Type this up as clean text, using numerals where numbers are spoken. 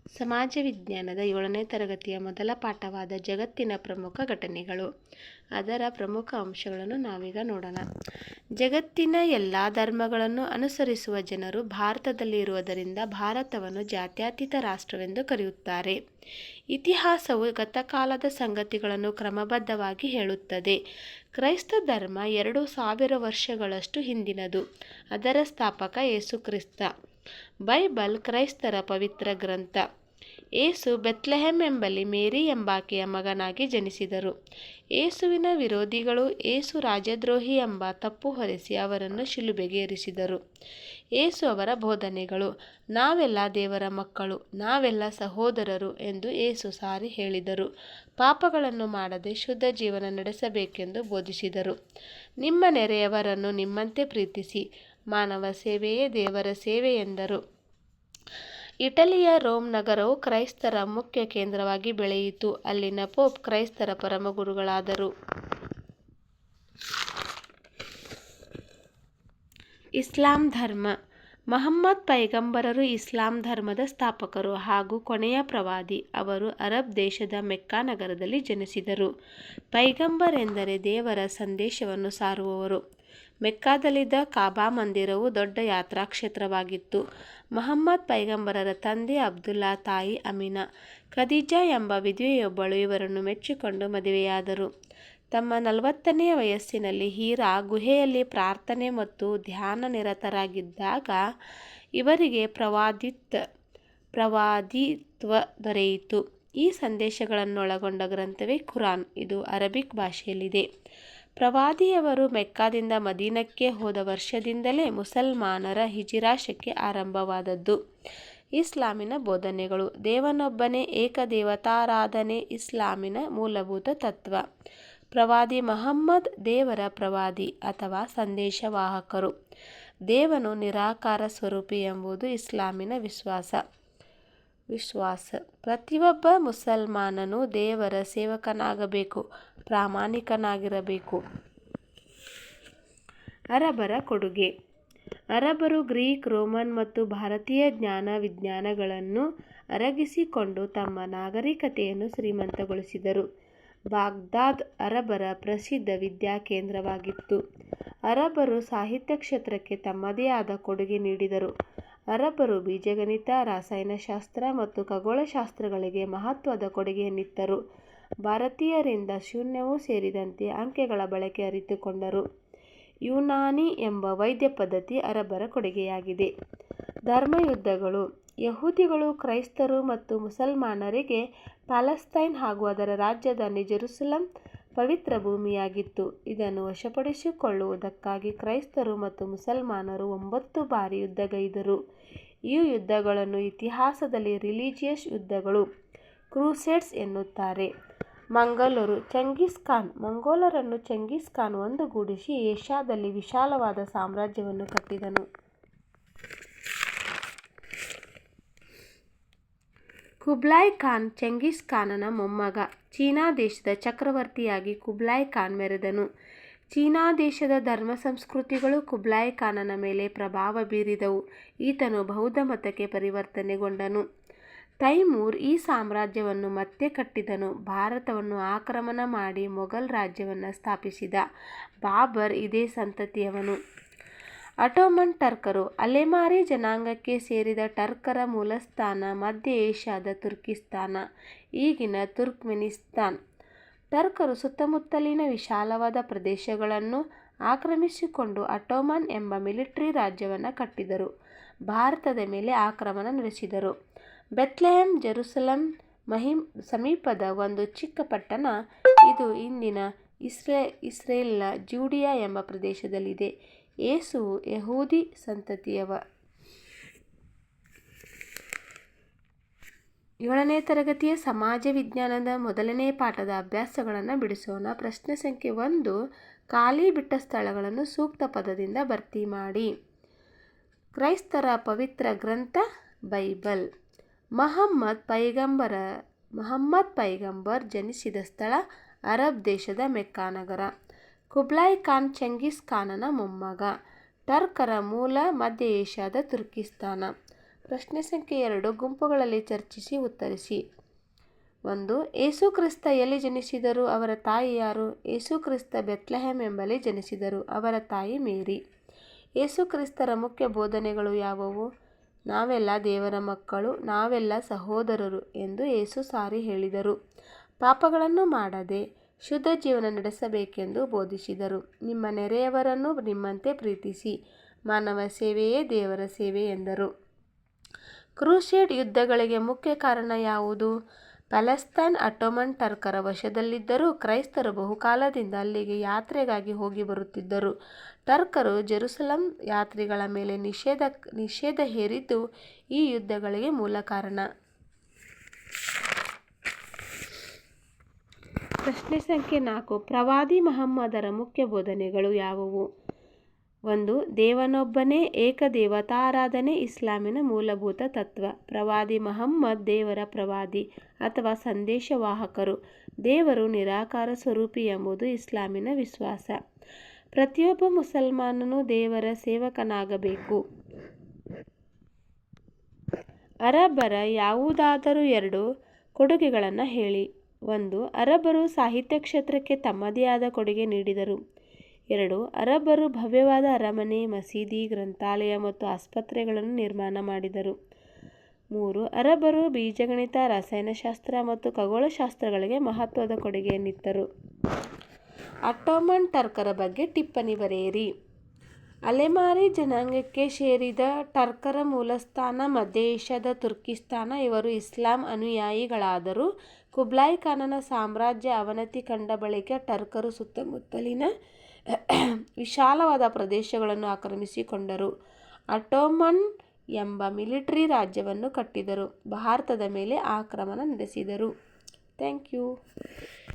ಸಮಾಜ ವಿಜ್ಞಾನದ 7ನೇ ತರಗತಿಯ ಮೊದಲ ಪಾಠವಾದ ಜಗತ್ತಿನ ಪ್ರಮುಖ ಘಟನೆಗಳು. ಅದರ ಪ್ರಮುಖ ಅಂಶಗಳನ್ನು ನಾವೀಗ ನೋಡೋಣ. ಜಗತ್ತಿನ ಎಲ್ಲ ಧರ್ಮಗಳನ್ನು ಅನುಸರಿಸುವ ಜನರು ಭಾರತದಲ್ಲಿ ಇರುವುದರಿಂದ ಭಾರತವನ್ನು ಜಾತ್ಯತೀತ ರಾಷ್ಟ್ರವೆಂದು ಕರೆಯುತ್ತಾರೆ. ಇತಿಹಾಸವು ಗತಕಾಲದ ಸಂಗತಿಗಳನ್ನು ಕ್ರಮಬದ್ಧವಾಗಿ ಹೇಳುತ್ತದೆ. ಕ್ರೈಸ್ತ ಧರ್ಮ 2000 ವರ್ಷಗಳಷ್ಟು ಹಿಂದಿನದು. ಅದರ ಸ್ಥಾಪಕ ಯೇಸು ಕ್ರಿಸ್ತ. ಬೈಬಲ್ ಕ್ರೈಸ್ತರ ಪವಿತ್ರ ಗ್ರಂಥ. ಯೇಸು ಬೆತ್ಲೆಹೆಮ್ ಎಂಬಲ್ಲಿ ಮೇರಿ ಎಂಬಾಕೆಯ ಮಗನಾಗಿ ಜನಿಸಿದರು. ಯೇಸುವಿನ ವಿರೋಧಿಗಳು ಯೇಸು ರಾಜದ್ರೋಹಿ ಎಂಬ ತಪ್ಪು ಹೊರಿಸಿ ಅವರನ್ನು ಶಿಲುಬೆಗೆ ಏರಿಸಿದರು. ಯೇಸು ಅವರ ಬೋಧನೆಗಳು. ನಾವೆಲ್ಲ ದೇವರ ಮಕ್ಕಳು, ನಾವೆಲ್ಲ ಸಹೋದರರು ಎಂದು ಯೇಸು ಸಾರಿ ಹೇಳಿದರು. ಪಾಪಗಳನ್ನು ಮಾಡದೆ ಶುದ್ಧ ಜೀವನ ನಡೆಸಬೇಕೆಂದು ಬೋಧಿಸಿದರು. ನಿಮ್ಮ ನೆರೆಯವರನ್ನು ನಿಮ್ಮಂತೆ ಪ್ರೀತಿಸಿ. ಮಾನವ ಸೇವೆಯೇ ದೇವರ ಸೇವೆ ಎಂದರು. ಇಟಲಿಯ ರೋಮ್ ನಗರವು ಕ್ರೈಸ್ತರ ಮುಖ್ಯ ಕೇಂದ್ರವಾಗಿ ಬೆಳೆಯಿತು. ಅಲ್ಲಿನ ಪೋಪ್ ಕ್ರೈಸ್ತರ ಪರಮಗುರುಗಳಾದರು. ಇಸ್ಲಾಂ ಧರ್ಮ. ಮಹಮ್ಮದ್ ಪೈಗಂಬರರು ಇಸ್ಲಾಂ ಧರ್ಮದ ಸ್ಥಾಪಕರು ಹಾಗೂ ಕೊನೆಯ ಪ್ರವಾದಿ. ಅವರು ಅರಬ್ ದೇಶದ ಮೆಕ್ಕಾ ನಗರದಲ್ಲಿ ಜನಿಸಿದರು. ಪೈಗಂಬರ್ ಎಂದರೆ ದೇವರ ಸಂದೇಶವನ್ನು ಸಾರುವವರು. ಮೆಕ್ಕಾದಲ್ಲಿದ್ದ ಕಾಬಾ ಮಂದಿರವು ದೊಡ್ಡ ಯಾತ್ರಾ ಕ್ಷೇತ್ರವಾಗಿತ್ತು. ಮಹಮ್ಮದ್ ಪೈಗಂಬರರ ತಂದೆ ಅಬ್ದುಲ್ಲಾ, ತಾಯಿ ಅಮಿನಾ. ಖದೀಜಾ ಎಂಬ ವಿಧವೆಯೊಬ್ಬಳು ಇವರನ್ನು ಮೆಚ್ಚಿಕೊಂಡು ಮದುವೆಯಾದರು. ತಮ್ಮ 40ನೇ ವಯಸ್ಸಿನಲ್ಲಿ ಹೀರಾ ಗುಹೆಯಲ್ಲಿ ಪ್ರಾರ್ಥನೆ ಮತ್ತು ಧ್ಯಾನ ನಿರತರಾಗಿದ್ದಾಗ ಇವರಿಗೆ ಪ್ರವಾದಿತ್ವ ದೊರೆಯಿತು. ಈ ಸಂದೇಶಗಳನ್ನೊಳಗೊಂಡ ಗ್ರಂಥವೇ ಕುರಾನ್. ಇದು ಅರಬಿಕ್ ಭಾಷೆಯಲ್ಲಿದೆ. ಪ್ರವಾದಿಯವರು ಮೆಕ್ಕಾದಿಂದ ಮದೀನಕ್ಕೆ ಹೋದ ವರ್ಷದಿಂದಲೇ ಮುಸಲ್ಮಾನರ ಹಿಜಿರಾ ಶಕೆ ಆರಂಭವಾದದ್ದು. ಇಸ್ಲಾಮಿನ ಬೋಧನೆಗಳು. ದೇವನೊಬ್ಬನೇ, ಏಕದೇವತಾರಾಧನೆ ಇಸ್ಲಾಮಿನ ಮೂಲಭೂತ ತತ್ವ. ಪ್ರವಾದಿ ಮಹಮ್ಮದ್ ದೇವರ ಪ್ರವಾದಿ ಅಥವಾ ಸಂದೇಶವಾಹಕರು. ದೇವನು ನಿರಾಕಾರ ಸ್ವರೂಪಿ ಎಂಬುದು ಇಸ್ಲಾಮಿನ ವಿಶ್ವಾಸ. ಪ್ರತಿಯೊಬ್ಬ ಮುಸಲ್ಮಾನನು ದೇವರ ಸೇವಕನಾಗಬೇಕು, ಪ್ರಾಮಾಣಿಕನಾಗಿರಬೇಕು. ಅರಬರ ಕೊಡುಗೆ. ಅರಬರು ಗ್ರೀಕ್, ರೋಮನ್ ಮತ್ತು ಭಾರತೀಯ ಜ್ಞಾನ ವಿಜ್ಞಾನಗಳನ್ನು ಅರಗಿಸಿಕೊಂಡು ತಮ್ಮ ನಾಗರಿಕತೆಯನ್ನು ಶ್ರೀಮಂತಗೊಳಿಸಿದರು. ಬಾಗ್ದಾದ್ ಅರಬರ ಪ್ರಸಿದ್ಧ ವಿದ್ಯಾಕೇಂದ್ರವಾಗಿತ್ತು. ಅರಬರು ಸಾಹಿತ್ಯ ಕ್ಷೇತ್ರಕ್ಕೆ ತಮ್ಮದೇ ಆದ ಕೊಡುಗೆ ನೀಡಿದರು. ಅರಬರು ಬೀಜಗಣಿತ, ರಸಾಯನಶಾಸ್ತ್ರ ಮತ್ತು ಖಗೋಳಶಾಸ್ತ್ರಗಳಿಗೆ ಮಹತ್ವದ ಕೊಡುಗೆಯನ್ನಿತ್ತರು. ಭಾರತೀಯರಿಂದ ಶೂನ್ಯವೂ ಸೇರಿದಂತೆ ಅಂಕೆಗಳ ಬಳಕೆ ಅರಿತುಕೊಂಡರು. ಯುನಾನಿ ಎಂಬ ವೈದ್ಯ ಪದ್ಧತಿ ಅರಬರ ಕೊಡುಗೆಯಾಗಿದೆ. ಧರ್ಮಯುದ್ಧಗಳು. ಯಹೂದಿಗಳು, ಕ್ರೈಸ್ತರು ಮತ್ತು ಮುಸಲ್ಮಾನರಿಗೆ ಪ್ಯಾಲೆಸ್ತೈನ್ ಹಾಗೂ ಅದರ ರಾಜಧಾನಿ ಜೆರುಸಲೆಂ ಪವಿತ್ರ ಭೂಮಿಯಾಗಿತ್ತು. ಇದನ್ನು ವಶಪಡಿಸಿಕೊಳ್ಳುವುದಕ್ಕಾಗಿ ಕ್ರೈಸ್ತರು ಮತ್ತು ಮುಸಲ್ಮಾನರು 9 ಬಾರಿ ಯುದ್ಧಗೈದರು. ಈ ಯುದ್ಧಗಳನ್ನು ಇತಿಹಾಸದಲ್ಲಿ ರಿಲಿಜಿಯಸ್ ಯುದ್ಧಗಳು, ಕ್ರೂಸೇಡ್ಸ್ ಎನ್ನುತ್ತಾರೆ. ಮಂಗೋಲರು. ಚೆಂಗಿಸ್ ಖಾನ್. ಮಂಗೋಲರನ್ನು ಚೆಂಗಿಸ್ ಖಾನ್ ಒಂದುಗೂಡಿಸಿ ಏಷ್ಯಾದಲ್ಲಿ ವಿಶಾಲವಾದ ಸಾಮ್ರಾಜ್ಯವನ್ನು ಕಟ್ಟಿದನು. ಕುಬ್ಲಾಯ್ ಖಾನ್ ಚೆಂಗಿಸ್ ಖಾನನ ಮೊಮ್ಮಗ. ಚೀನಾ ದೇಶದ ಚಕ್ರವರ್ತಿಯಾಗಿ ಕುಬ್ಲಾಯ್ ಖಾನ್ ಮೆರೆದನು. ಚೀನಾ ದೇಶದ ಧರ್ಮ ಸಂಸ್ಕೃತಿಗಳು ಕುಬ್ಲಾಯ್ ಖಾನನ ಮೇಲೆ ಪ್ರಭಾವ ಬೀರಿದವು. ಈತನು ಬೌದ್ಧ ಮತಕ್ಕೆ ಪರಿವರ್ತನೆಗೊಂಡನು. ತೈಮೂರ್ ಈ ಸಾಮ್ರಾಜ್ಯವನ್ನು ಮತ್ತೆ ಕಟ್ಟಿದನು. ಭಾರತವನ್ನು ಆಕ್ರಮಣ ಮಾಡಿ ಮೊಘಲ್ ರಾಜ್ಯವನ್ನು ಸ್ಥಾಪಿಸಿದ. ಬಾಬರ್ ಇದೇ ಸಂತತಿಯವನು. ಅಟೋಮನ್ ಟರ್ಕರು. ಅಲೆಮಾರಿ ಜನಾಂಗಕ್ಕೆ ಸೇರಿದ ಟರ್ಕರ ಮೂಲಸ್ಥಾನ ಮಧ್ಯ ಏಷ್ಯಾದ ತುರ್ಕಿಸ್ತಾನ, ಈಗಿನ ತುರ್ಕ್ಮೆನಿಸ್ತಾನ್. ಟರ್ಕರು ಸುತ್ತಮುತ್ತಲಿನ ವಿಶಾಲವಾದ ಪ್ರದೇಶಗಳನ್ನು ಆಕ್ರಮಿಸಿಕೊಂಡು ಅಟೋಮನ್ ಎಂಬ ಮಿಲಿಟರಿ ರಾಜ್ಯವನ್ನು ಕಟ್ಟಿದರು. ಭಾರತದ ಮೇಲೆ ಆಕ್ರಮಣ ನಡೆಸಿದರು. ಬೆತ್ಲೆಹೆಮ್ ಜೆರುಸಲೆಂ ಸಮೀಪದ ಒಂದು ಚಿಕ್ಕ ಪಟ್ಟಣ. ಇದು ಇಂದಿನ ಇಸ್ರೇಲ್ನ ಜೂಡಿಯಾ ಎಂಬ ಪ್ರದೇಶದಲ್ಲಿದೆ. ಯೇಸುವು ಯಹೂದಿ ಸಂತತಿಯವ. 7ನೇ ತರಗತಿಯ ಸಮಾಜ ವಿಜ್ಞಾನದ ಮೊದಲನೇ ಪಾಠದ ಅಭ್ಯಾಸಗಳನ್ನು ಬಿಡಿಸೋಣ. ಪ್ರಶ್ನೆ ಸಂಖ್ಯೆ 1. ಖಾಲಿ ಬಿಟ್ಟ ಸ್ಥಳಗಳನ್ನು ಸೂಕ್ತ ಪದದಿಂದ ಭರ್ತಿ ಮಾಡಿ. ಕ್ರೈಸ್ತರ ಪವಿತ್ರ ಗ್ರಂಥ ಬೈಬಲ್. ಮಹಮ್ಮದ್ ಪೈಗಂಬರ್ ಜನಿಸಿದ ಸ್ಥಳ ಅರಬ್ ದೇಶದ ಮೆಕ್ಕಾ ನಗರ. ಕುಬ್ಲಾಯ್ ಖಾನ್ ಚೆಂಗಿಸ್ ಖಾನನ ಮೊಮ್ಮಗ. ಟರ್ಕರ ಮೂಲ ಮಧ್ಯ ಏಷ್ಯಾದ ತುರ್ಕಿಸ್ತಾನ. ಪ್ರಶ್ನೆ ಸಂಖ್ಯೆ 2 ಗುಂಪುಗಳಲ್ಲಿ ಚರ್ಚಿಸಿ ಉತ್ತರಿಸಿ. 1. ಯೇಸು ಕ್ರಿಸ್ತ ಎಲ್ಲಿ ಜನಿಸಿದರು? ಅವರ ತಾಯಿ ಯಾರು? ಯೇಸು ಕ್ರಿಸ್ತ ಬೆತ್ಲೆಹೆಮ್ ಎಂಬಲ್ಲಿ ಜನಿಸಿದರು. ಅವರ ತಾಯಿ ಮೇರಿ. ಯೇಸು ಕ್ರಿಸ್ತರ ಮುಖ್ಯ ಬೋಧನೆಗಳು ಯಾವುವು? ನಾವೆಲ್ಲ ದೇವರ ಮಕ್ಕಳು, ನಾವೆಲ್ಲ ಸಹೋದರರು ಎಂದು ಯೇಸು ಸಾರಿ ಹೇಳಿದರು. ಪಾಪಗಳನ್ನು ಮಾಡದೆ ಶುದ್ಧ ಜೀವನ ನಡೆಸಬೇಕೆಂದು ಬೋಧಿಸಿದರು. ನಿಮ್ಮ ನೆರೆಯವರನ್ನು ನಿಮ್ಮಂತೆ ಪ್ರೀತಿಸಿ, ಮಾನವ ಸೇವೆಯೇ ದೇವರ ಸೇವೆ ಎಂದರು. ಕ್ರೂಸೇಡ್ ಯುದ್ಧಗಳಿಗೆ ಮುಖ್ಯ ಕಾರಣ ಯಾವುದು? ಪ್ಯಾಲೆಸ್ತೈನ್ ಅಟೋಮನ್ ಟರ್ಕರ ವಶದಲ್ಲಿದ್ದರೂ ಕ್ರೈಸ್ತರು ಬಹುಕಾಲದಿಂದ ಅಲ್ಲಿಗೆ ಯಾತ್ರೆಗಾಗಿ ಹೋಗಿ ಬರುತ್ತಿದ್ದರು. ಟರ್ಕರು ಜೆರುಸಲಂ ಯಾತ್ರಿಗಳ ಮೇಲೆ ನಿಷೇಧ ಹೇರಿದ್ದು ಈ ಯುದ್ಧಗಳಿಗೆ ಮೂಲ ಕಾರಣ. ಪ್ರಶ್ನೆ ಸಂಖ್ಯೆ 4 ಪ್ರವಾದಿ ಮಹಮ್ಮದರ ಮುಖ್ಯ ಬೋಧನೆಗಳು ಯಾವುವು? 1. ದೇವನೊಬ್ಬನೇ, ಏಕದೇವತಾರಾಧನೆ ಇಸ್ಲಾಮಿನ ಮೂಲಭೂತ ತತ್ವ. ಪ್ರವಾದಿ ಮಹಮ್ಮದ್ ದೇವರ ಪ್ರವಾದಿ ಅಥವಾ ಸಂದೇಶವಾಹಕರು. ದೇವರು ನಿರಾಕಾರ ಸ್ವರೂಪಿ ಎಂಬುದು ಇಸ್ಲಾಮಿನ ವಿಶ್ವಾಸ. ಪ್ರತಿಯೊಬ್ಬ ಮುಸಲ್ಮಾನನು ದೇವರ ಸೇವಕನಾಗಬೇಕು. ಅರಬ್ಬರ ಯಾವುದಾದರೂ 2 ಕೊಡುಗೆಗಳನ್ನು ಹೇಳಿ. 1. ಅರಬ್ಬರು ಸಾಹಿತ್ಯ ಕ್ಷೇತ್ರಕ್ಕೆ ತಮ್ಮದೇ ಆದ ಕೊಡುಗೆ ನೀಡಿದರು. 2. ಅರಬ್ಬರು ಭವ್ಯವಾದ ಅರಮನೆ, ಮಸೀದಿ, ಗ್ರಂಥಾಲಯ ಮತ್ತು ಆಸ್ಪತ್ರೆಗಳನ್ನು ನಿರ್ಮಾಣ ಮಾಡಿದರು. 3. ಅರಬ್ಬರು ಬೀಜಗಣಿತ, ರಸಾಯನಶಾಸ್ತ್ರ ಮತ್ತು ಖಗೋಳಶಾಸ್ತ್ರಗಳಿಗೆ ಮಹತ್ವದ ಕೊಡುಗೆಯನ್ನಿತ್ತರು. ಅಟೋಮನ್ ಟರ್ಕರ ಬಗ್ಗೆ ಟಿಪ್ಪಣಿ ಬರೆಯಿರಿ. ಅಲೆಮಾರಿ ಜನಾಂಗಕ್ಕೆ ಸೇರಿದ ಟರ್ಕರ ಮೂಲಸ್ಥಾನ ಮಧ್ಯ ಏಷ್ಯಾದ ತುರ್ಕಿಸ್ತಾನ. ಇವರು ಇಸ್ಲಾಂ ಅನುಯಾಯಿಗಳಾದರು. ಕುಬ್ಲಾಯ್ ಖಾನನ ಸಾಮ್ರಾಜ್ಯ ಅವನತಿ ಕಂಡ ಬಳಿಕ ಟರ್ಕರು ಸುತ್ತಮುತ್ತಲಿನ ವಿಶಾಲವಾದ ಪ್ರದೇಶಗಳನ್ನು ಆಕ್ರಮಿಸಿಕೊಂಡರು. ಅಟೋಮನ್ ಎಂಬ ಮಿಲಿಟರಿ ರಾಜ್ಯವನ್ನು ಕಟ್ಟಿದರು. ಭಾರತದ ಮೇಲೆ ಆಕ್ರಮಣ ನಡೆಸಿದರು. Thank you.